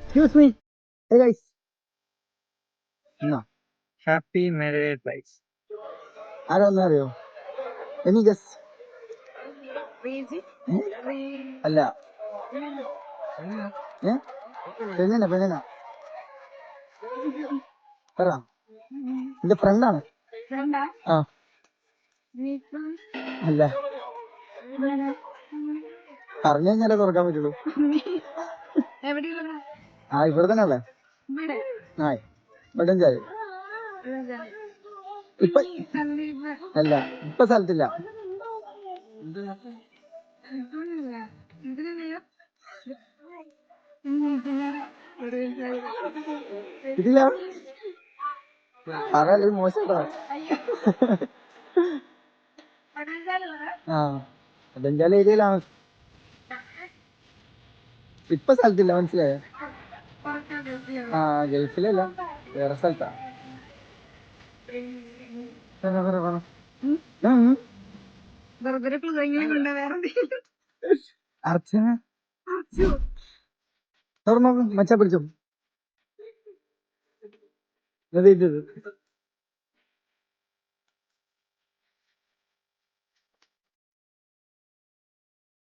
Excuse me. Hey guys. No. Happy married life. ആരാന്ന് അറിയോ? Any guess? അല്ല. ഏ? പെണ്ണിനാ. പറ. എന്റെ ഫ്രണ്ടാണ്. ആ. അല്ല. പറഞ്ഞു കഴിഞ്ഞാലേ തുറക്കാൻ പറ്റുള്ളൂ. ആ ഇവിടെ തന്നെ അല്ലേ? ആ വെടഞ്ചാല്. ഇപ്പൊ അല്ല ഇപ്പൊ സ്ഥലത്തില്ല. ഇതില്ല. പറയല്ലേ മോശം. ആ വെടഞ്ചാല് ഏരിയയിലാണ്. ഇപ്പൊ സ്ഥലത്തില്ല, മനസ്സിലായോ? ആ ഗൾഫിലല്ല, വേറെ സ്ഥലത്താ. അർച്ചന തുറന്നോക്ക്, മച്ചാ പിടിച്ചോ.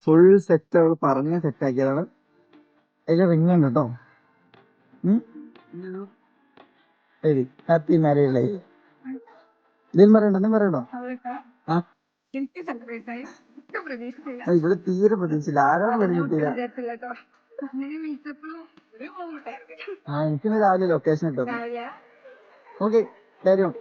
ഫുൾ സെറ്റ് അവള് പറഞ്ഞ സെറ്റ് ആക്കിയതാണ്. അതിൽ റിങ് ഉണ്ട് കേട്ടോ. ശരി, ഹാപ്പി മാരീഡ് ലൈഫ്. എന്തെങ്കിലും പറയണ്ടോ? ആ ഇവിടെ തീരെ പ്രതീക്ഷിച്ചില്ല. ആരാണ് പ്രതീക്ഷിച്ചില്ല. ആ എനിക്ക് രാവിലെ ലൊക്കേഷൻ ഇട്ടോ. ഓക്കെ, കാര്യം